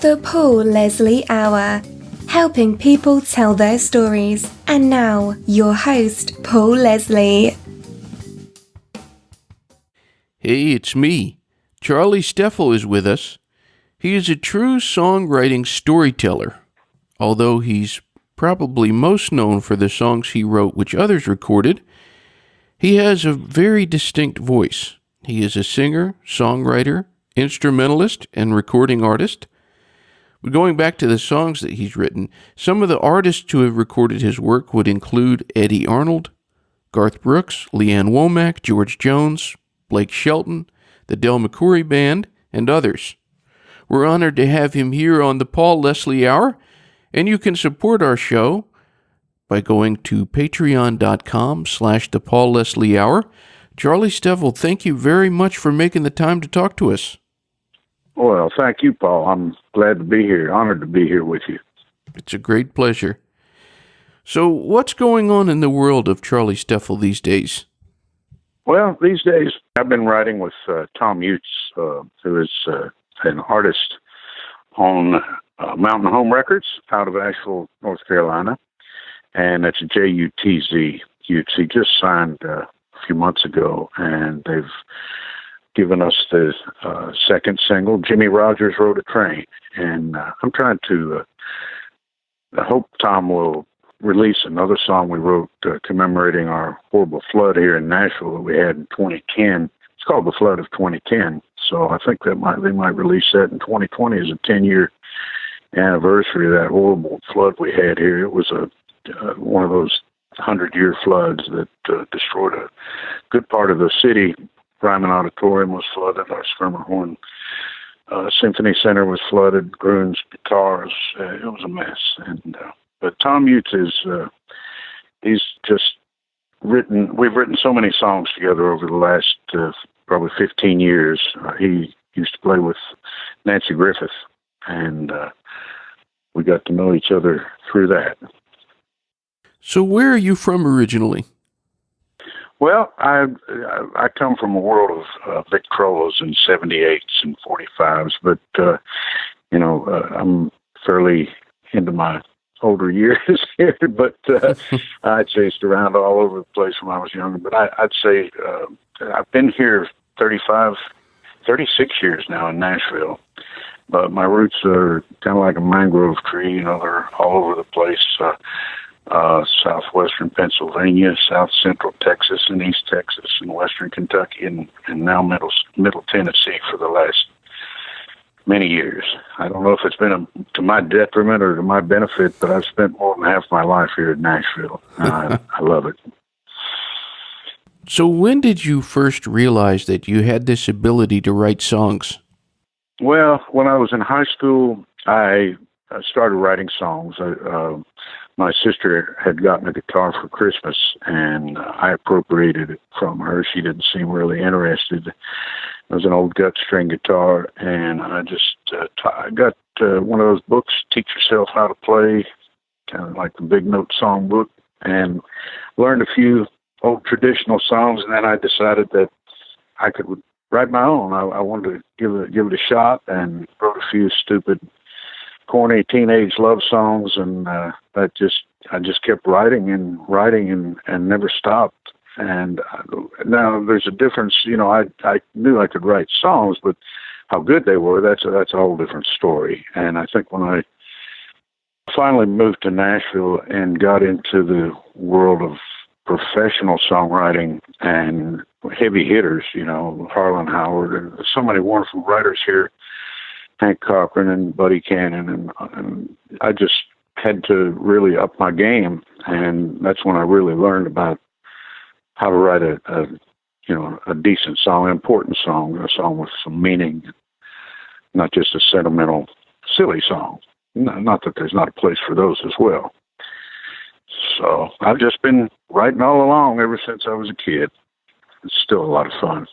The Paul Leslie Hour, helping people tell their stories. And now, your host, Paul Leslie. Hey, it's me. Charley Stefl is with us. He is a true songwriting storyteller, although he's probably most known for the songs he wrote which others recorded. He has a very distinct voice. He is a singer, songwriter, instrumentalist, and recording artist. But going back to the songs that he's written, some of the artists who have recorded his work would include Eddy Arnold, Garth Brooks, Ann Womack, George Jones, Blake Shelton, the McCourey Band, and others. We're honored to have him here on the Paul Leslie Hour, and you can support our show by going to patreon.com/the Paul Leslie Hour. Charley Stefl, thank you very much for making the time to talk to us. Well, thank you, Paul. I'm glad to be here, honored to be here with you. It's a great pleasure. So what's going on in the world of Charley Stefl these days? Well, these days I've been writing with Tom Utz, who is an artist on Mountain Home Records out of Asheville, North Carolina, and it's Jutz. Utz. He just signed a few months ago, and they've given us the second single, Jimmy Rogers Rode a Train, and I'm trying to I hope Tom will release another song we wrote commemorating our horrible flood here in Nashville that we had in 2010. It's called The Flood of 2010. So I think they might release that in 2020 as a 10-year anniversary of that horrible flood we had here. It was one of those 100-year floods that destroyed a good part of the city. Ryman Auditorium was flooded. Our Schermerhorn Symphony Center was flooded. Grun's guitars. It was a mess. But Tom Utz he's just we've written so many songs together over the last probably 15 years. He used to play with Nancy Griffith, and we got to know each other through that. So where are you from originally? Well, I come from a world of Victrolas and 78s and 45s, but, I'm fairly into my older years here, but I chased around all over the place when I was younger. But I'd say I've been here 36 years now in Nashville, but my roots are kind of like a mangrove tree. They're all over the place. Southwestern Pennsylvania, South Central Texas, and East Texas, and Western Kentucky, and now Middle Tennessee for the last many years. I don't know if it's been to my detriment or to my benefit, but I've spent more than half my life here in Nashville. I love it. So when did you first realize that you had this ability to write songs? Well, when I was in high school, I started writing songs. My sister had gotten a guitar for Christmas, and I appropriated it from her. She didn't seem really interested. It was an old gut string guitar, and I just I got one of those books, Teach Yourself How to Play, kind of like the Big Note song book, and learned a few old traditional songs, and then I decided that I could write my own. I wanted to give it a shot, and wrote a few stupid, corny teenage love songs, and I just kept writing and never stopped. And now there's a difference. I knew I could write songs, but how good they were, that's a whole different story. And I think when I finally moved to Nashville and got into the world of professional songwriting and heavy hitters, Harlan Howard, and so many wonderful writers here, Hank Cochran and Buddy Cannon, and I just had to really up my game, and that's when I really learned about how to write a decent song, an important song, a song with some meaning, not just a sentimental, silly song. Not that there's not a place for those as well. So I've just been writing all along ever since I was a kid. It's still a lot of fun.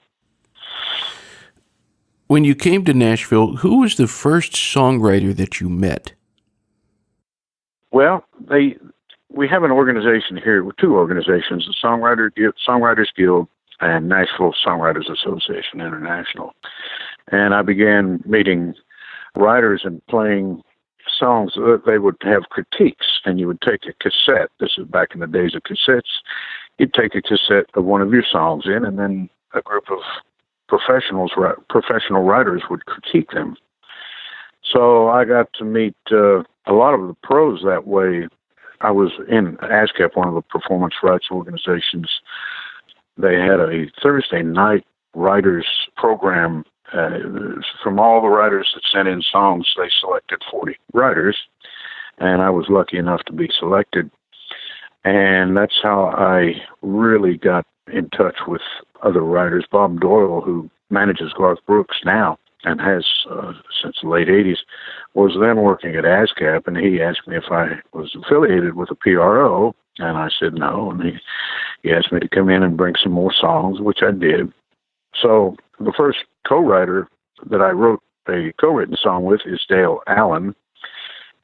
When you came to Nashville, who was the first songwriter that you met? Well, we have an organization here, two organizations, the Songwriters Guild and Nashville Songwriters Association International. And I began meeting writers and playing songs. They would have critiques, and you would take a cassette. This is back in the days of cassettes. You'd take a cassette of one of your songs in, and then a group of professional writers would critique them. So I got to meet a lot of the pros that way. I was in ASCAP, one of the performance rights organizations. They had a Thursday night writers program. From all the writers that sent in songs, they selected 40 writers, and I was lucky enough to be selected. And that's how I really got in touch with other writers. Bob Doyle, who manages Garth Brooks now and has since the late 80s, was then working at ASCAP, and he asked me if I was affiliated with a PRO, and I said no, and he asked me to come in and bring some more songs, which I did. So the first co-writer that I wrote a co-written song with is Dale Allen,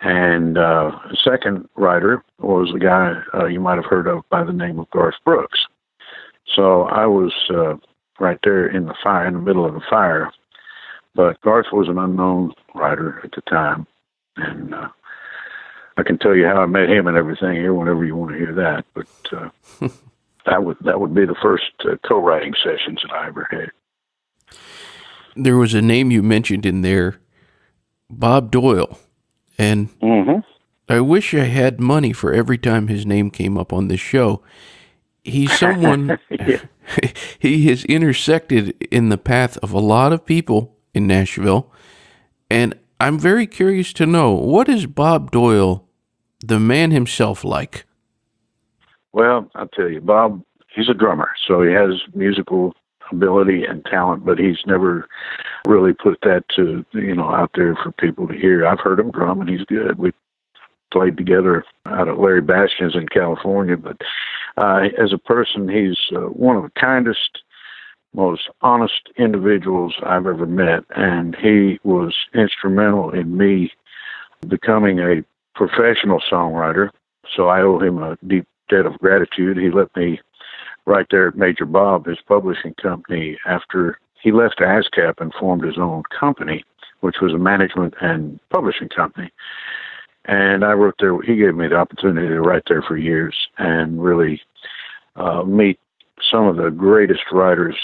and the second writer was a guy you might have heard of by the name of Garth Brooks. So I was right there in the middle of the fire, but Garth was an unknown writer at the time, and I can tell you how I met him and everything here whenever you want to hear that, but that would be the first co-writing sessions that I ever had. There was a name you mentioned in there, Bob Doyle, and I wish I had money for every time his name came up on this show. He's someone, he has intersected in the path of a lot of people in Nashville, and I'm very curious to know, what is Bob Doyle, the man himself, like? Well, I'll tell you, Bob, he's a drummer, so he has musical ability and talent, but he's never really put that out there for people to hear. I've heard him drum, and he's good. We played together out at Larry Bastion's in California, but as a person, he's one of the kindest, most honest individuals I've ever met, and he was instrumental in me becoming a professional songwriter, so I owe him a deep debt of gratitude. He let me write there at Major Bob, his publishing company, after he left ASCAP and formed his own company, which was a management and publishing company. And I wrote there. He gave me the opportunity to write there for years and really meet some of the greatest writers,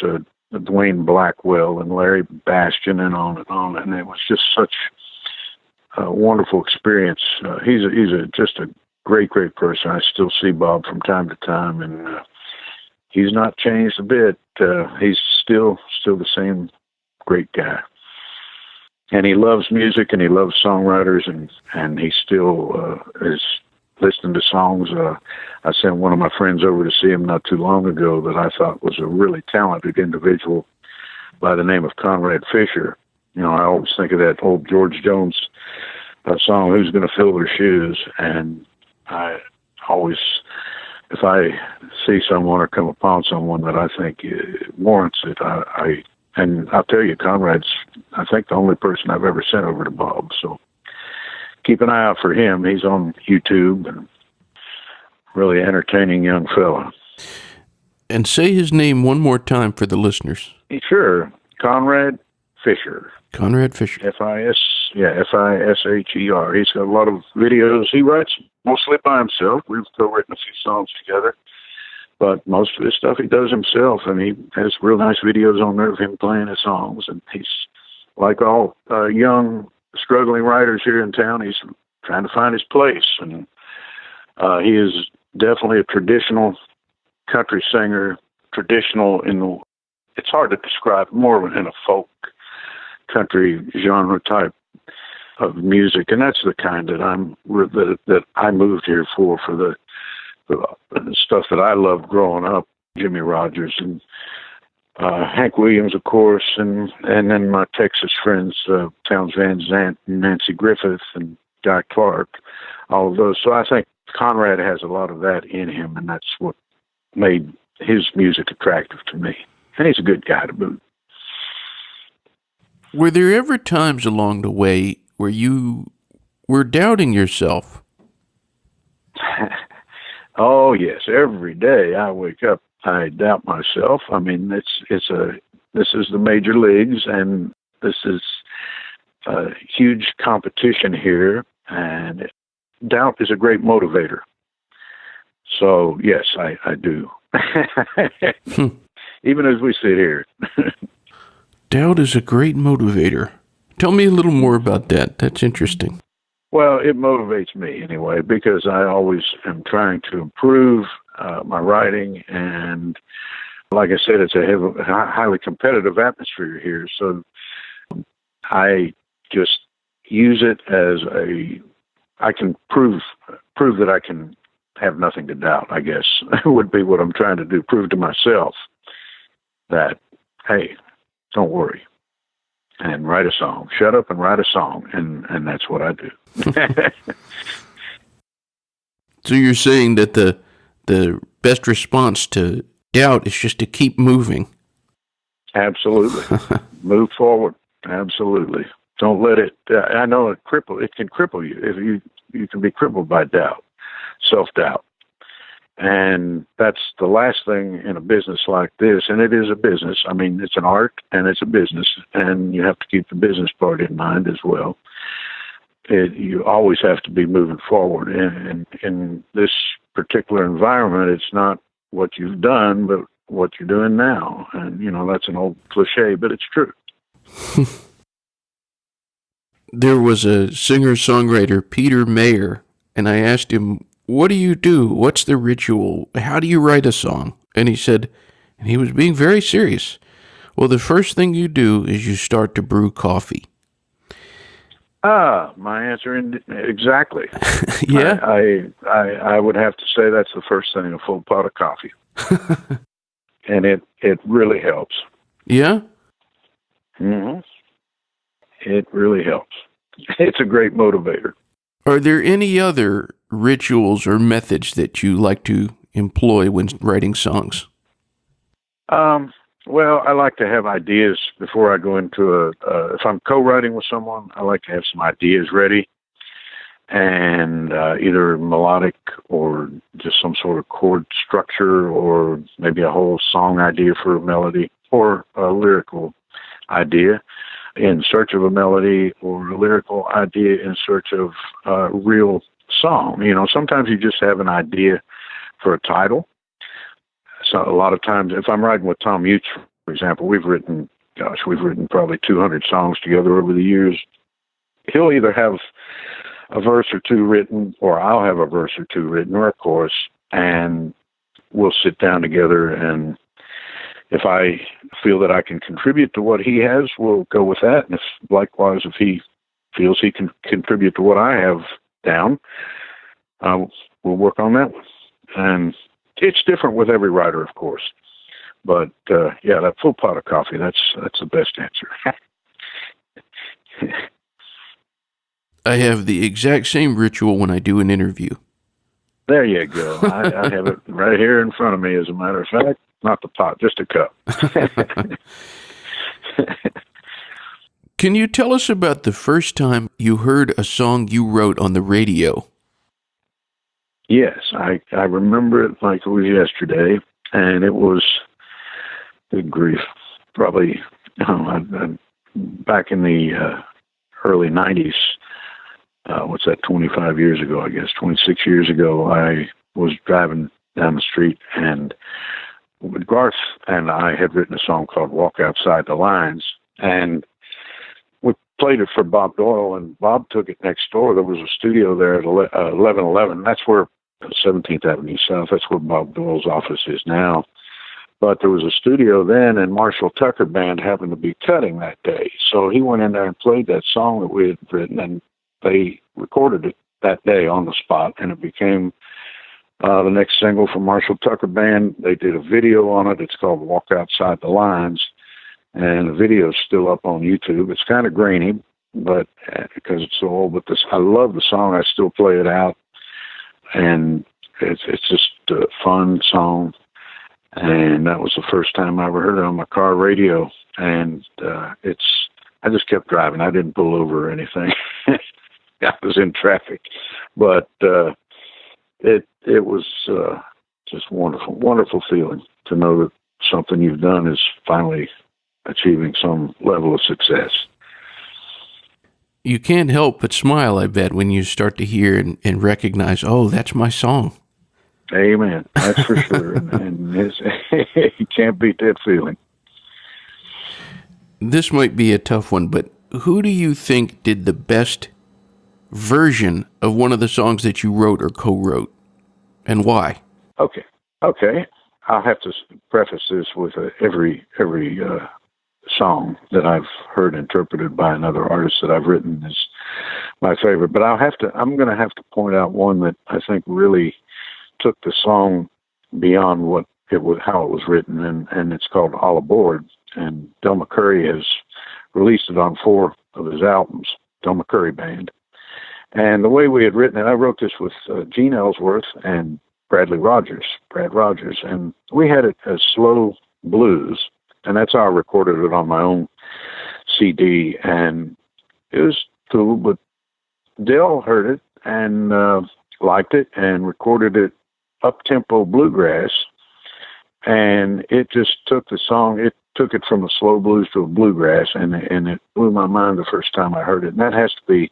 Dwayne Blackwell and Larry Bastion, and on and on. And it was just such a wonderful experience. He's just a great person. I still see Bob from time to time, and he's not changed a bit. He's still the same great guy. And he loves music, and he loves songwriters, and he still is listening to songs. I sent one of my friends over to see him not too long ago that I thought was a really talented individual by the name of Konrad Fischer. I always think of that old George Jones song, Who's Gonna Fill Their Shoes? And I always, if I see someone or come upon someone that I think warrants it, and I'll tell you, Konrad's, I think, the only person I've ever sent over to Bob. So keep an eye out for him. He's on YouTube, and really entertaining young fella. And say his name one more time for the listeners. Sure. Konrad Fischer. Konrad Fischer. Fisher. He's got a lot of videos. He writes mostly by himself. We've co-written a few songs together, but most of his stuff he does himself, and he has real nice videos on there of him playing his songs. And he's, like all young, struggling writers here in town, he's trying to find his place. And he is definitely a traditional country singer, it's hard to describe, more in a folk country genre type of music, and that's the kind that I moved here for the stuff that I loved growing up. Jimmy Rogers and Hank Williams, of course, and then my Texas friends, Townes Van Zandt and Nancy Griffith and Guy Clark, all of those. So I think Konrad has a lot of that in him, and that's what made his music attractive to me. And he's a good guy to boot. Were there ever times along the way where you were doubting yourself? Oh, yes. Every day I wake up, I doubt myself. I mean, this is the major leagues, and this is a huge competition here, and doubt is a great motivator. So, yes, I do. Even as we sit here. Doubt is a great motivator. Tell me a little more about that. That's interesting. Well, it motivates me anyway, because I always am trying to improve my writing. And like I said, it's a highly competitive atmosphere here. So I just use it as I can prove that I can have nothing to doubt, I guess, would be what I'm trying to do. Prove to myself that, hey, don't worry. And write a song. Shut up and write a song. And that's what I do. So you're saying that the best response to doubt is just to keep moving. Absolutely. Move forward. Absolutely. Don't let it, I know it can cripple you. If you can be crippled by doubt, self-doubt. And that's the last thing in a business like this. And it is a business. I mean, it's an art and it's a business, and you have to keep the business part in mind as well. You always have to be moving forward. And in this particular environment, it's not what you've done, but what you're doing now. And, that's an old cliche, but it's true. There was a singer-songwriter, Peter Mayer, and I asked him, what do you do? What's the ritual? How do you write a song? And he said, and he was being very serious, well, the first thing you do is you start to brew coffee. My answer, exactly. Yeah? I would have to say that's the first thing, a full pot of coffee. And it really helps. Yeah? Mm-hmm. It really helps. It's a great motivator. Are there any other rituals or methods that you like to employ when writing songs? Well, I like to have ideas before I go into if I'm co-writing with someone, I like to have some ideas ready, and either melodic or just some sort of chord structure, or maybe a whole song idea for a melody, or a lyrical idea in search of a melody, or a lyrical idea in search of a real song. Sometimes you just have an idea for a title. So a lot of times, if I'm writing with Tom Hughes, for example, we've written probably 200 songs together over the years. He'll either have a verse or two written, or I'll have a verse or two written, or a chorus, and we'll sit down together, and if I feel that I can contribute to what he has, we'll go with that. And likewise, if he feels he can contribute to what I have down, we'll work on that one. And it's different with every writer, of course. But, that full pot of coffee, that's the best answer. I have the exact same ritual when I do an interview. There you go. I have it right here in front of me, as a matter of fact. Not the pot, just a cup. Can you tell us about the first time you heard a song you wrote on the radio? Yes, I remember it like it was yesterday, and it was, good grief, probably back in the early 90s. What's that, 25 years ago, I guess, 26 years ago, I was driving down the street, and Garth and I had written a song called Walk Outside the Lines, and we played it for Bob Doyle, and Bob took it next door. There was a studio there at 1111. That's where 17th Avenue South, that's where Bob Doyle's office is now. But there was a studio then, and Marshall Tucker Band happened to be cutting that day. So he went in there and played that song that we had written, and they recorded it that day on the spot, and it became the next single from Marshall Tucker Band. They did a video on it. It's called Walk Outside the Lines, and the video is still up on YouTube. It's kind of grainy, but because it's so old, but I love the song. I still play it out, and it's just a fun song. And that was the first time I ever heard it on my car radio. And I just kept driving. I didn't pull over or anything. I was in traffic, but it was just wonderful feeling to know that something you've done is finally achieving some level of success. You can't help but smile, I bet, when you start to hear and recognize, oh, that's my song. Amen. That's for sure. And you can't beat that feeling. This might be a tough one, but who do you think did the best version of one of the songs that you wrote or co-wrote, and why? Okay. I'll have to preface this with every song that I've heard interpreted by another artist that I've written is my favorite. But I'm going to have to point out one that I think really took the song beyond how it was written, and it's called All Aboard. And Del McCourey has released it on 4 of his albums, Del McCourey Band. And the way we had written it, I wrote this with Gene Ellsworth and Brad Rogers, and we had it as slow blues, and that's how I recorded it on my own CD, and it was cool, but Del heard it and liked it and recorded it up-tempo bluegrass, and it just took the song, it took it from a slow blues to a bluegrass, and it blew my mind the first time I heard it, and that has to be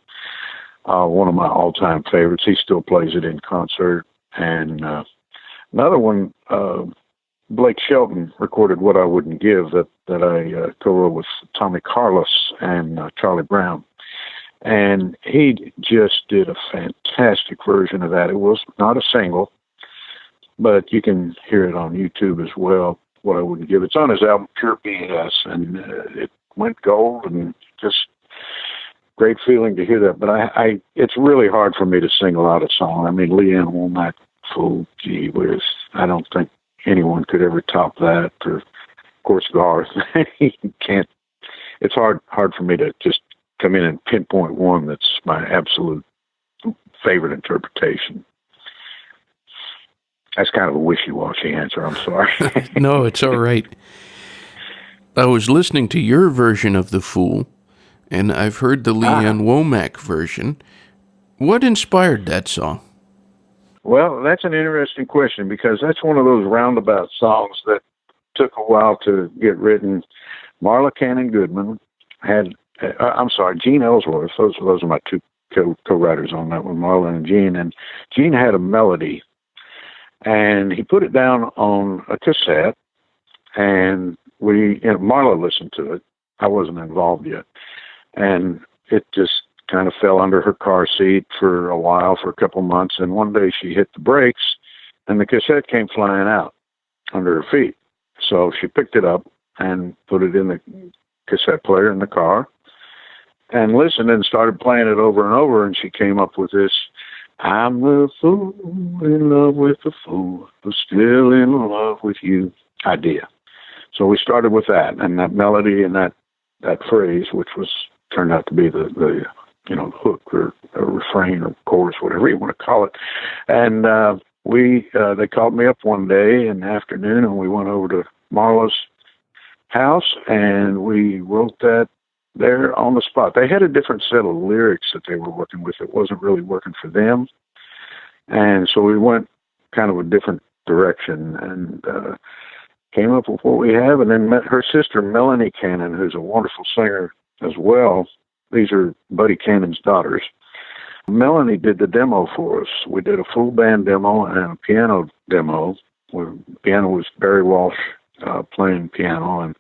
one of my all-time favorites. He still plays it in concert. And another one, Blake Shelton recorded What I Wouldn't Give that I co-wrote with Tommy Carlos and Charlie Brown. And he just did a fantastic version of that. It was not a single, but you can hear it on YouTube as well, What I Wouldn't Give. It's on his album Pure BS, and it went gold, and just great feeling to hear that. But it's really hard for me to sing a lot of songs. I mean, Ann Womack, Fool, gee whiz. I don't think anyone could ever top that. Or, of course, Garth. He can't. It's hard for me to just come in and pinpoint one that's my absolute favorite interpretation. That's kind of a wishy-washy answer. I'm sorry. No, it's all right. I was listening to your version of The Fool, and I've heard the Ann Womack version. What inspired that song? Well, that's an interesting question, because that's one of those roundabout songs that took a while to get written. Marla Cannon Goodman had, Gene Ellsworth. Those are my 2 co-writers on that one, Marla and Gene. And Gene had a melody, and he put it down on a cassette, and Marla listened to it. I wasn't involved yet. And it just kind of fell under her car seat for a while, for a couple months. And one day she hit the brakes, and the cassette came flying out under her feet. So she picked it up and put it in the cassette player in the car and listened and started playing it over and over. And she came up with this, I'm the fool in love with the fool who's still in love with you idea. So we started with that, and that melody and that phrase, which turned out to be the hook or refrain or chorus, whatever you want to call it. And they called me up one day in the afternoon, and we went over to Marla's house, and we wrote that there on the spot. They had a different set of lyrics that they were working with. It wasn't really working for them. And so we went kind of a different direction and came up with what we have, and then met her sister, Melanie Cannon, who's a wonderful singer as well. These are Buddy Cannon's daughters. Melanie did the demo for us. We did a full band demo and a piano demo. The piano was Barry Walsh playing piano, and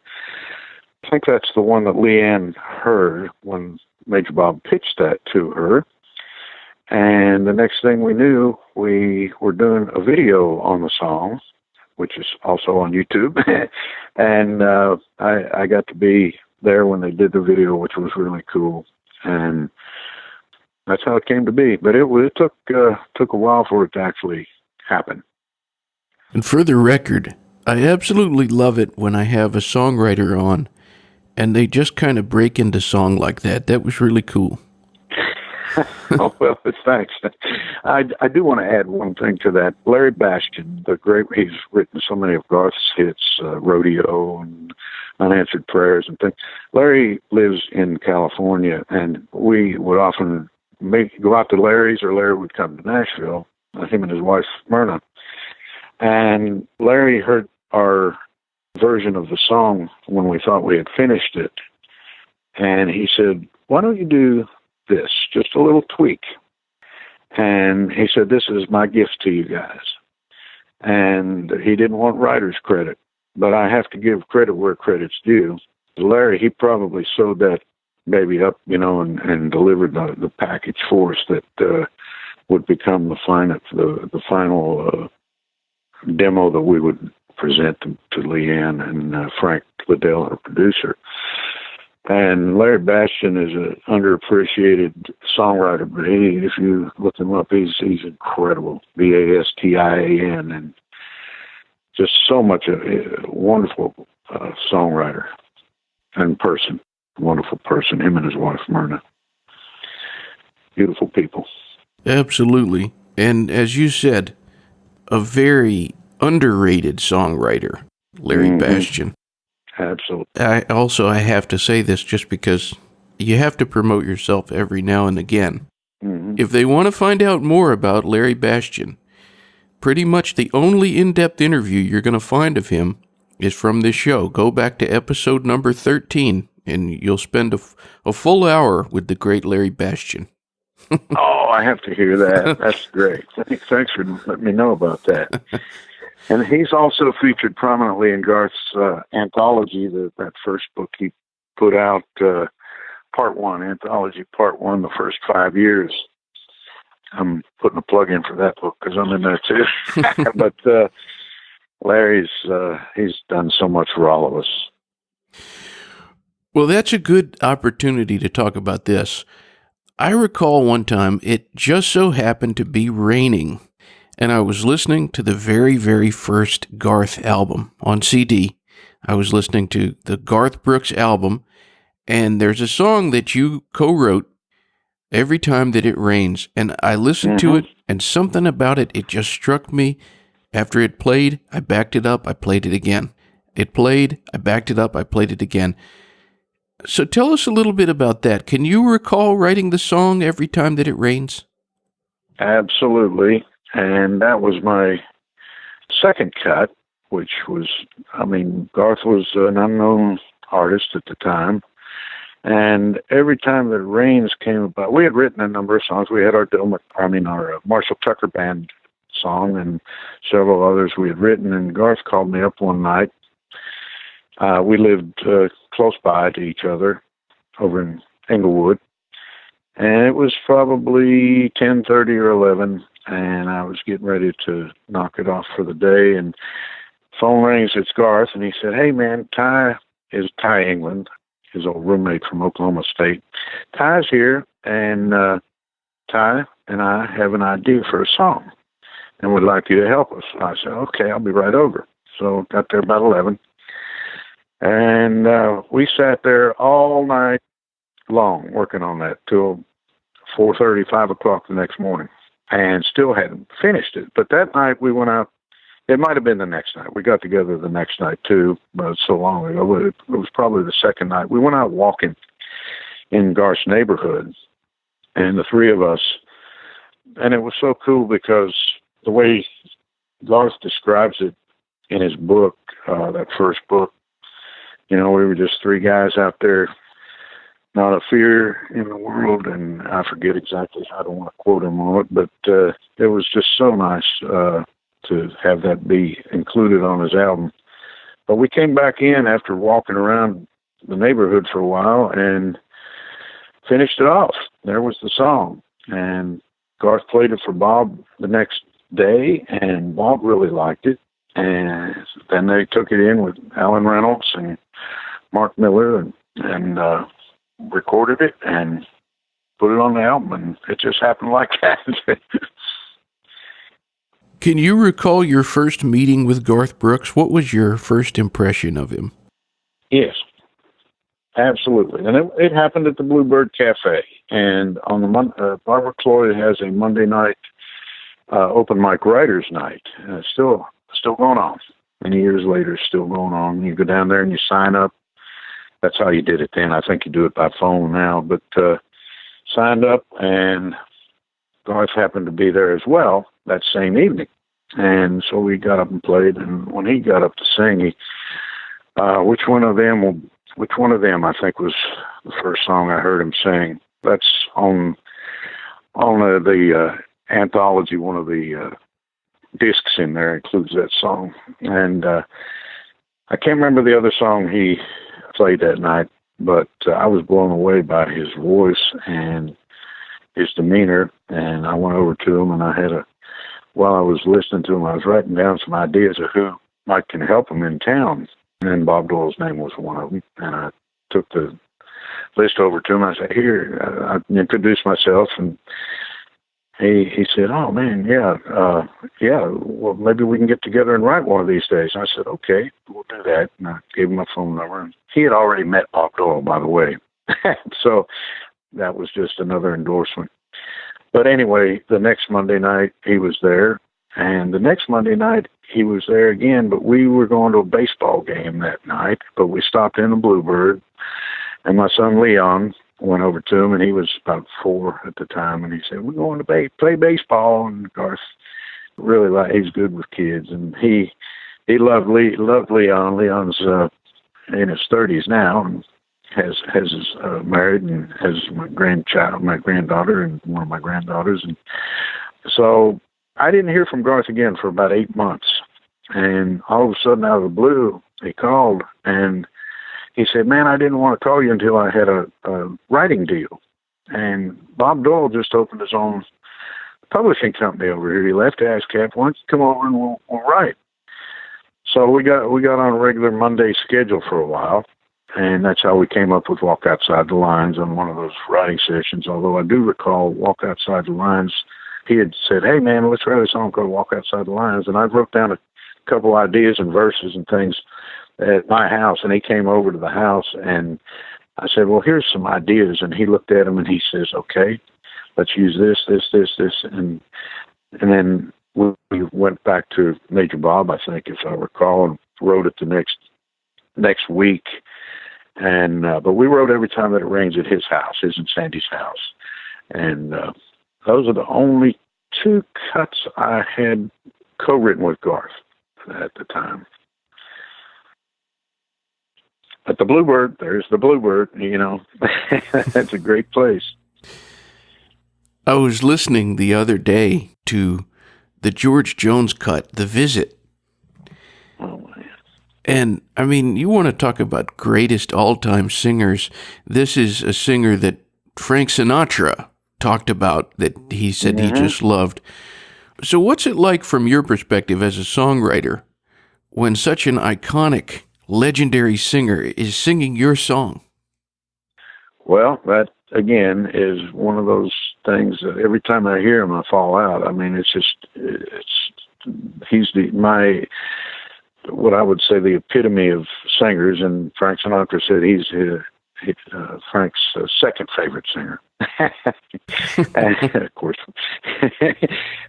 I think that's the one that Leanne heard when Major Bob pitched that to her. And the next thing we knew, we were doing a video on the song, which is also on YouTube. And I got to be there when they did the video, which was really cool. And that's how it came to be. But it took a while for it to actually happen. And for the record, I absolutely love it when I have a songwriter on and they just kind of break into song like that. That was really cool. Oh, well, thanks. I do want to add one thing to that. Larry Bastion, he's written so many of Garth's hits, Rodeo and Unanswered Prayers and things. Larry lives in California, and we would often go out to Larry's, or Larry would come to Nashville, him and his wife, Myrna. And Larry heard our version of the song when we thought we had finished it. And he said, why don't you do this, just a little tweak. And he said, this is my gift to you guys. And he didn't want writer's credit, but I have to give credit where credit's due. Larry, he probably sewed that baby up, and delivered the package for us that would become the final demo that we would present to Leanne and Frank Liddell, her producer. And Larry Bastion is an underappreciated songwriter, but if you look him up, he's incredible. Bastion, and just so much a wonderful songwriter and person. Wonderful person, him and his wife, Myrna. Beautiful people. Absolutely. And as you said, a very underrated songwriter, Larry Bastion. Absolutely. I have to say this just because you have to promote yourself every now and again. Mm-hmm. If they want to find out more about Larry Bastion, pretty much the only in-depth interview you're going to find of him is from this show. Go back to episode number 13, and you'll spend a full hour with the great Larry Bastion. Oh, I have to hear that. That's great. Thanks for letting me know about that. And he's also featured prominently in Garth's anthology, that first book he put out, Part 1, Anthology Part 1, the first 5 years. I'm putting a plug in for that book because I'm in there too. But Larry's, he's done so much for all of us. Well, that's a good opportunity to talk about this. I recall one time it just so happened to be raining, and I was listening to the very, very first Garth album on CD. I was listening to the Garth Brooks album, and there's a song that you co-wrote, Every Time That It Rains, and I listened to it, and something about it just struck me. After it played, I backed it up, I played it again. It played, I backed it up, I played it again. So tell us a little bit about that. Can you recall writing the song Every Time That It Rains? Absolutely. And that was my second cut, which was, Garth was an unknown artist at the time. And Every Time That It Rains came about. We had written a number of songs. We had our Marshall Tucker Band song and several others we had written. And Garth called me up one night. We lived close by to each other over in Englewood. And it was probably 10:30 or 11, and I was getting ready to knock it off for the day. And phone rings, it's Garth, and he said, hey, man, Ty England, his old roommate from Oklahoma State. Ty's here, and Ty and I have an idea for a song, and would like you to help us. I said, okay, I'll be right over. So got there about 11. And we sat there all night long working on that till 4:30, 5 o'clock the next morning, and still hadn't finished it. But that night we went out. It might have been the next night. We got together the next night too, but so long ago. It was probably the second night. We went out walking in Garth's neighborhood, and the three of us. And it was so cool because the way Garth describes it in his book, that first book, we were just three guys out there, not a fear in the world, and I forget exactly, I don't want to quote him on it, but it was just so nice to have that be included on his album. But we came back in after walking around the neighborhood for a while and finished it off. There was the song, and Garth played it for Bob the next day, and Bob really liked it. And then they took it in with Alan Reynolds and Mark Miller and recorded it and put it on the album, and it just happened like that. Can you recall your first meeting with Garth Brooks? What was your first impression of him? Yes, absolutely. And it happened at the Bluebird Cafe. And on the Barbara Cloyd has a Monday night open mic writers night. Still going on. Many years later, still going on. You go down there and you sign up. That's how you did it then. I think you do it by phone now. But signed up, and Garth happened to be there as well that same evening. And so we got up and played. And when he got up to sing, which one of them, I think, was the first song I heard him sing. That's on the anthology. One of the discs in there includes that song. And I can't remember the other song he played that night, but I was blown away by his voice and his demeanor. And I went over to him, and while I was listening to him, I was writing down some ideas of who can help him in town. And Bob Doyle's name was one of them. And I took the list over to him. I said, here, I introduced myself, and he said, oh, man, yeah, well, maybe we can get together and write one of these days. And I said, okay, we'll do that. And I gave him my phone number. And he had already met Bob Doyle, by the way. So that was just another endorsement. But anyway, the next Monday night, he was there. And the next Monday night, he was there again, but we were going to a baseball game that night. But we stopped in the Bluebird, and my son Leon went over to him, and he was about 4 at the time, and he said, we're going to play baseball. And Garth really he's good with kids, and he loved Leon. Leon's in his 30s now, and has married and has my granddaughter, and one of my granddaughters. And so I didn't hear from Garth again for about 8 months. And all of a sudden, out of the blue, he called, and he said, man, I didn't want to call you until I had a writing deal. And Bob Doyle just opened his own publishing company over here. He left ASCAP. Why don't you come over and we'll write? So we got on a regular Monday schedule for a while, and that's how we came up with Walk Outside the Lines on one of those writing sessions. Although I do recall Walk Outside the Lines, he had said, hey, man, let's write a song called Walk Outside the Lines. And I wrote down a couple ideas and verses and things at my house, and he came over to the house, and I said, well, here's some ideas. And he looked at them, and he says, okay, let's use this. And then we went back to Major Bob, I think, if I recall, and wrote it the next week. And but we wrote Every Time That It Rains at his house, his and Sandy's house. And those are the only 2 cuts I had co-written with Garth at the time. But the Bluebird, there's the Bluebird, That's a great place. I was listening the other day to the George Jones cut, The Visit. Oh, man. And, I mean, you want to talk about greatest all-time singers. This is a singer that Frank Sinatra talked about, that he said he just loved. So what's it like from your perspective as a songwriter when such an iconic, legendary singer is singing your song? Well, that again is one of those things that every time I hear him, I fall out. I mean, he's what I would say the epitome of singers, and Frank Sinatra said he's Frank's second favorite singer. And, of course.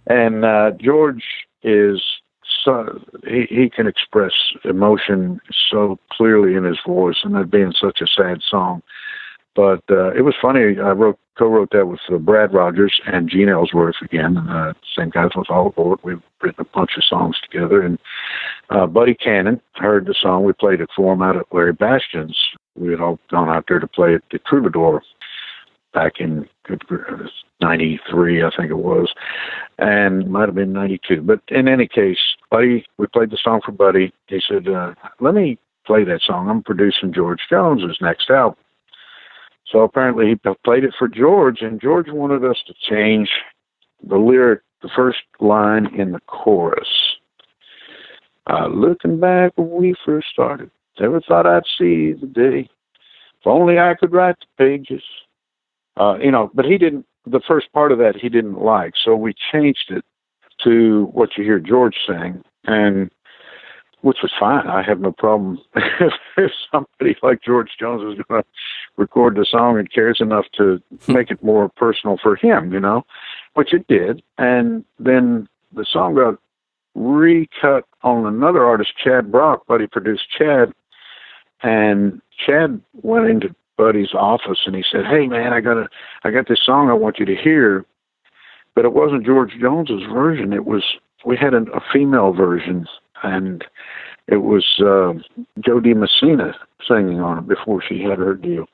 And George is so he can express emotion so clearly in his voice, and that being such a sad song. But it was funny. I co-wrote that with Brad Rogers and Gene Ellsworth again, same guys with All Aboard. We've written a bunch of songs together, and Buddy Cannon heard the song. We played it for him out at Larry Bastion's. We had all gone out there to play at the Troubadour back in 93, I think it was, and might have been 92. But in any case, Buddy, we played the song for Buddy. He said, let me play that song. I'm producing George Jones's next album. So apparently he played it for George, and George wanted us to change the lyric, the first line in the chorus. Looking back when we first started, never thought I'd see the day. If only I could write the pages. But he didn't, the first part of that he didn't like. So we changed it to what you hear George sing, and which was fine. I have no problem if somebody like George Jones is going to record the song and cares enough to make it more personal for him, which it did. And then the song got recut on another artist, Chad Brock. Buddy produced Chad, and Chad went into Buddy's office and he said, "Hey man, I got this song I want you to hear," but it wasn't George Jones's version. We had a female version, and it was Jo Dee Messina singing on it before she had her deal.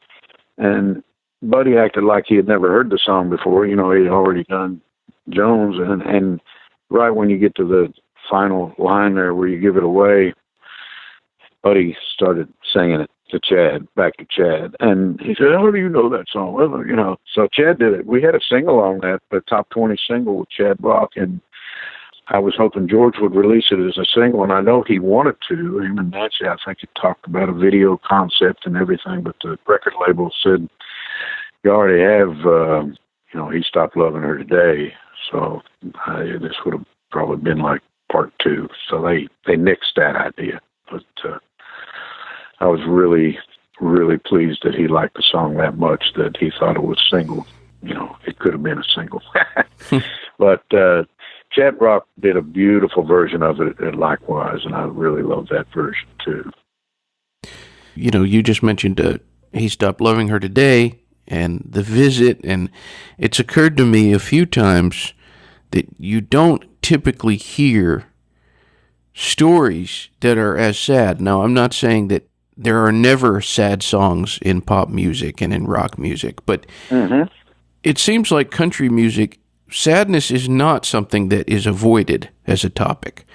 And Buddy acted like he had never heard the song before. He had already done Jones, and right when you get to the final line there where you give it away, Buddy started singing it to Chad, back to Chad, and he said, "How do you know that song?" Well, so Chad did it. We had a single on that, the top 20 single with Chad Brock, and I was hoping George would release it as a single, and I know he wanted to. Him and Nancy, I think, had talked about a video concept and everything, but the record label said, "You already have, He Stopped Loving Her Today." So this would have probably been like part 2. So they nixed that idea. But I was really, really pleased that he liked the song that much that he thought it was single. It could have been a single. But Chad Brock did a beautiful version of it likewise, and I really love that version too. You just mentioned He Stopped Loving Her Today and The Visit, and it's occurred to me a few times that you don't typically hear stories that are as sad. Now, I'm not saying that there are never sad songs in pop music and in rock music, but it seems like country music, sadness is not something that is avoided as a topic.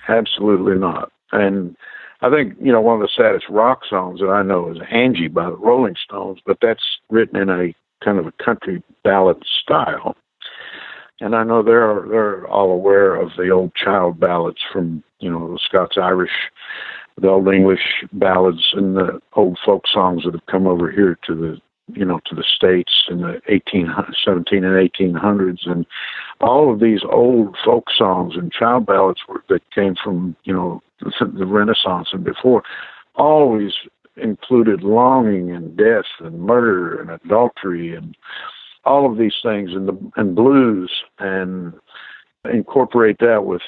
Absolutely not. And I think, one of the saddest rock songs that I know is Angie by the Rolling Stones, but that's written in a kind of a country ballad style. And I know they're all aware of the old child ballads from, the Scots-Irish, the old English ballads and the old folk songs that have come over here to the States in the 17 and 1800s. And all of these old folk songs and child ballads that came from, the Renaissance and before, always included longing and death and murder and adultery and all of these things and blues, and incorporate that with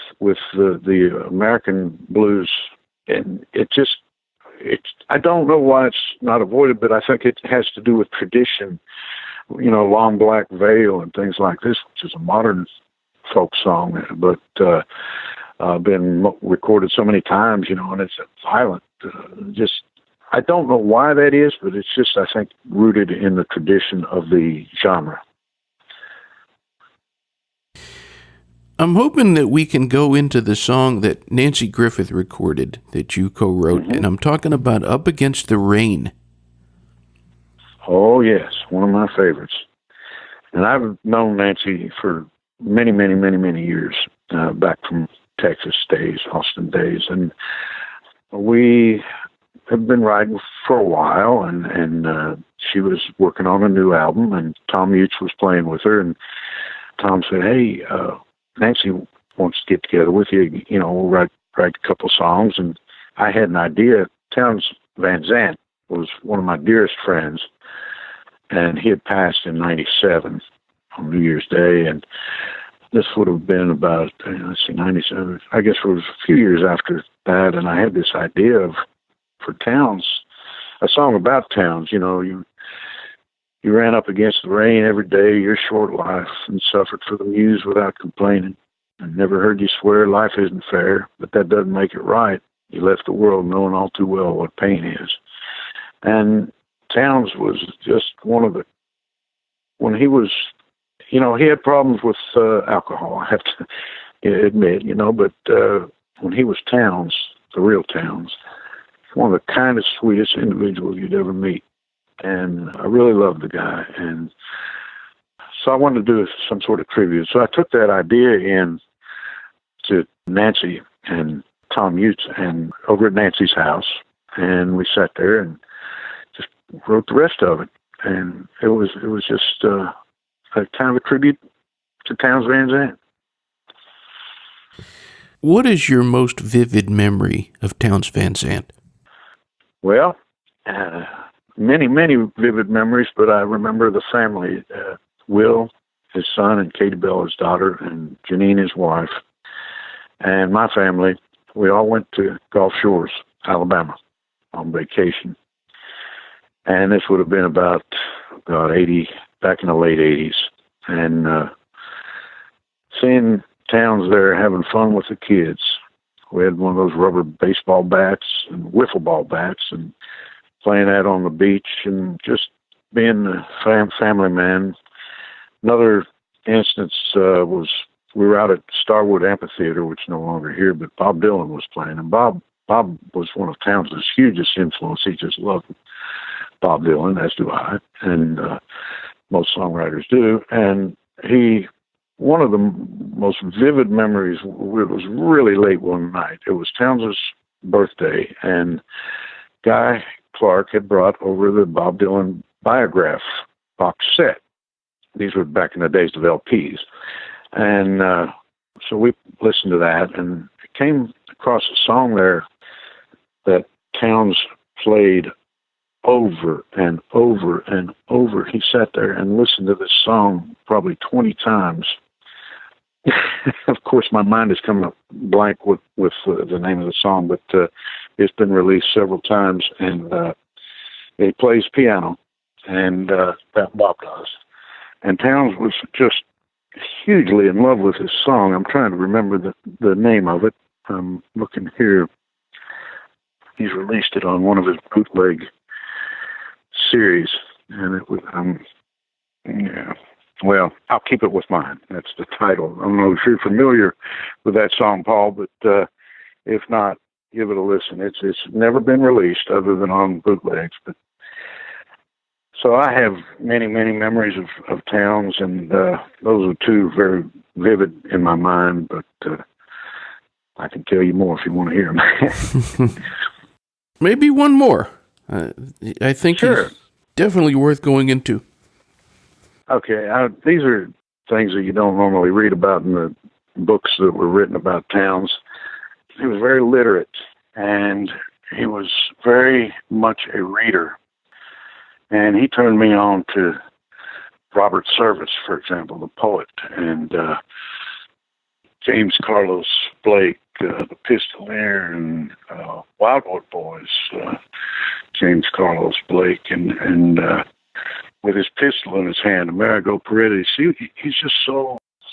the American blues. And I don't know why it's not avoided, but I think it has to do with tradition, Long Black Veil and things like this, which is a modern folk song, but been recorded so many times, and it's violent. I don't know why that is, but it's just, I think, rooted in the tradition of the genre. I'm hoping that we can go into the song that Nancy Griffith recorded that you co-wrote, and I'm talking about Up Against the Rain. Oh, yes, one of my favorites. And I've known Nancy for many, many, many, many years, back from Texas days, Austin days, and we have been writing for a while, and she was working on a new album, and Tom Mutes was playing with her, and Tom said, "Hey, Nancy wants to get together with you. We'll write a couple songs." And I had an idea. Townes Van Zandt was one of my dearest friends, and he had passed in '97 on New Year's Day, and this would have been about, 97. I guess it was a few years after that, and I had this idea for Townes, a song about Townes. You ran up against the rain every day, your short life, and suffered for the muse without complaining. I never heard you swear life isn't fair, but that doesn't make it right. You left the world knowing all too well what pain is. And Townes was just one of when he was, he had problems with alcohol, I have to admit, but when he was Townes, the real Townes, one of the kindest, sweetest individuals you'd ever meet. And I really loved the guy. And so I wanted to do some sort of tribute. So I took that idea in to Nancy and Tom Mutes and over at Nancy's house. And we sat there and just wrote the rest of it. And it was just a kind of a tribute to Townes Van Zandt. What is your most vivid memory of Townes Van Zandt? Well, many, many vivid memories, but I remember the family. Will, his son, and Katie Bell, his daughter, and Janine, his wife, and my family. We all went to Gulf Shores, Alabama, on vacation. And this would have been about 80, back in the late 80s. And seeing Townes there having fun with the kids. We had one of those rubber baseball bats and wiffle ball bats and playing that on the beach and just being a family man. Another instance was we were out at Starwood Amphitheater, which is no longer here, but Bob Dylan was playing. And Bob was one of Townsend's hugest influence. He just loved Bob Dylan, as do I, and most songwriters do. And one of the most vivid memories, it was really late one night. It was Townsend's birthday, and Guy Clark had brought over the Bob Dylan Biograph box set. These were back in the days of LPs. And so we listened to that, and came across a song there that Towns played over and over and over. He sat there and listened to this song probably 20 times. Of course, my mind is coming up blank with the name of the song, but it's been released several times, and he plays piano, and that Bob does. And Towns was just hugely in love with his song. I'm trying to remember the name of it. I'm looking here. He's released it on one of his bootleg series, and it was, well, I'll keep it with mine. That's the title. I don't know if you're familiar with that song, Paul, but if not, give it a listen. It's never been released other than on bootlegs. But so I have many, many memories of Towns, and those are two very vivid in my mind, but I can tell you more if you want to hear them. Maybe one more. I think sure. He's definitely worth going into. Okay, these are things that you don't normally read about in the books that were written about Towns. He was very literate, and he was very much a reader. And he turned me on to Robert Service, for example, the poet, and James Carlos Blake, the Pistolier, and Wildwood Boys, James Carlos Blake, and with his pistol in his hand, Amerigo Paredes. He's just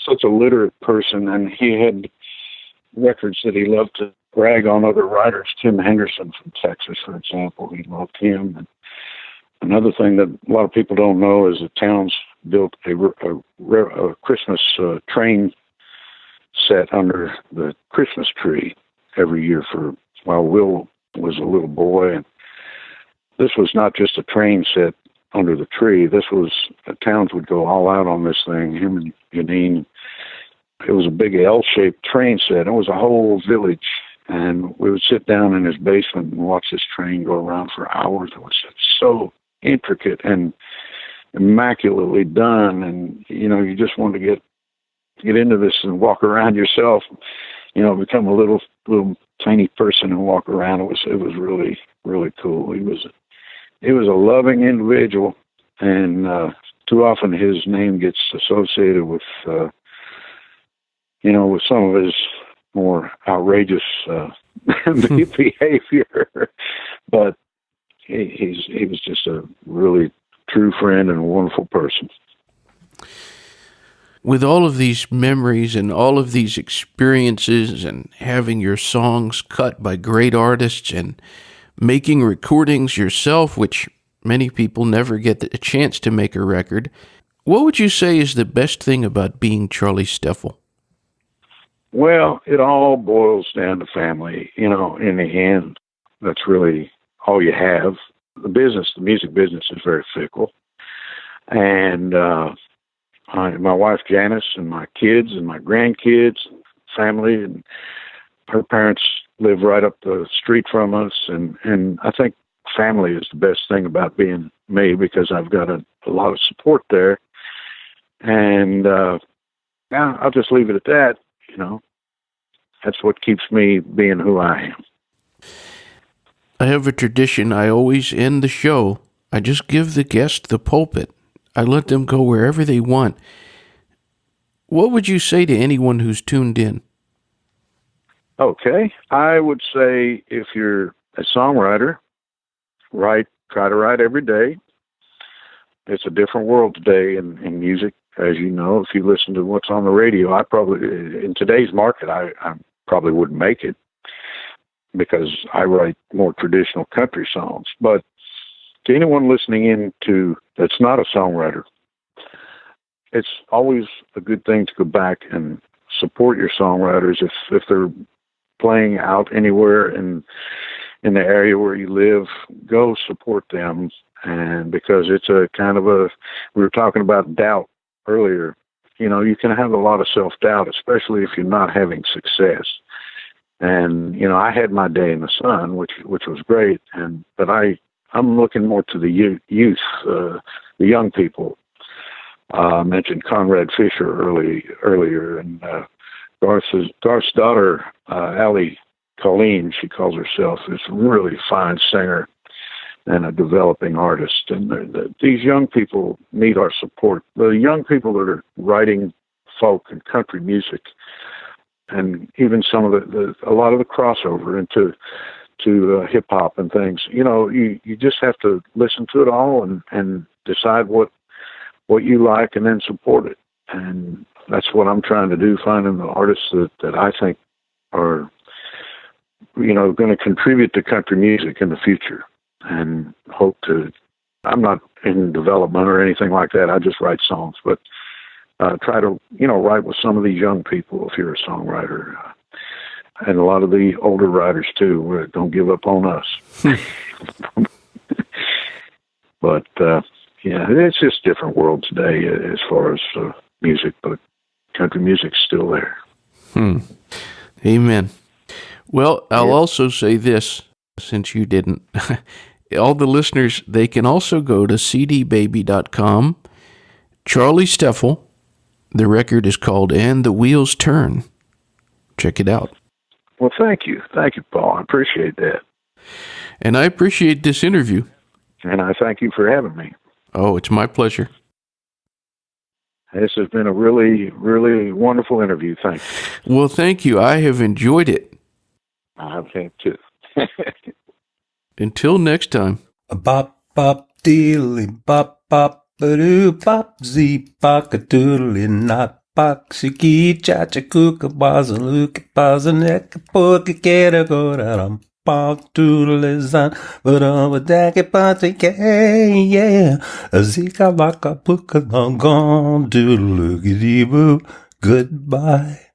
such a literate person, and he had records that he loved to brag on other writers. Tim Henderson from Texas, for example, he loved him. And another thing that a lot of people don't know is that Towns built a Christmas train set under the Christmas tree every year while Will was a little boy. And this was not just a train set under the tree. This was, Towns would go all out on this thing, him and Janine. It was a big L-shaped train set. It was a whole village, and we would sit down in his basement and watch this train go around for hours. It was so intricate and immaculately done, and you just wanted to get into this and walk around yourself, become a little tiny person and walk around. It was really, really cool. He was a loving individual, and too often his name gets associated with with some of his more outrageous behavior, but he was just a really true friend and a wonderful person. With all of these memories and all of these experiences and having your songs cut by great artists and making recordings yourself, which many people never get a chance to make a record, what would you say is the best thing about being Charley Stefl? Well, it all boils down to family. In the end, that's really all you have. The music business is very fickle. And my wife Janice and my kids and my grandkids, family, and her parents live right up the street from us. And I think family is the best thing about being me, because I've got a lot of support there. And now I'll just leave it at that. That's what keeps me being who I am. I have a tradition. I always end the show. I just give the guest the pulpit. I let them go wherever they want. What would you say to anyone who's tuned in? Okay. I would say, if you're a songwriter, try to write every day. It's a different world today in music, as you know. If you listen to what's on the radio, in today's market, I probably wouldn't make it, because I write more traditional country songs. But to anyone listening in that's not a songwriter, it's always a good thing to go back and support your songwriters if they're playing out anywhere in the area where you live. Go support them, and because it's a kind of we were talking about doubt earlier. You can have a lot of self-doubt, especially if you're not having success. And I had my day in the sun, which was great, but I'm looking more to the youth, the young people. I mentioned Konrad Fischer earlier, and Garth's daughter, Allie Colleen, she calls herself, is a really fine singer and a developing artist. And these young people need our support. The young people that are writing folk and country music, and even some of a lot of the crossover into hip hop and things. You just have to listen to it all and decide what you like, and then support it. And that's what I'm trying to do, finding the artists that I think are, going to contribute to country music in the future, and hope to. I'm not in development or anything like that. I just write songs, but try to, write with some of these young people if you're a songwriter. And a lot of the older writers too. Don't give up on us. But it's just a different world today as far as music, but country music's still there. Amen. Well, I'll also say this, since you didn't. All the listeners, they can also go to cdbaby.com. Charley Stefl. The record is called And the Wheels Turn. Check it out. Well, thank you. Thank you, Paul. I appreciate that. And I appreciate this interview. And I thank you for having me. Oh, it's my pleasure. This has been a really, really wonderful interview. Thank you. Well, thank you. I have enjoyed it. I have too. Until next time. Bop, bop, dealy, bop, bop, ba-doo, bop, zee, bop, a doodly, not. Bakshiki chacha kuka baza luka baza neka poka kera gora ram pop doodlezan but over dake pati yeah azika baka puka long gone doodle boo. Goodbye.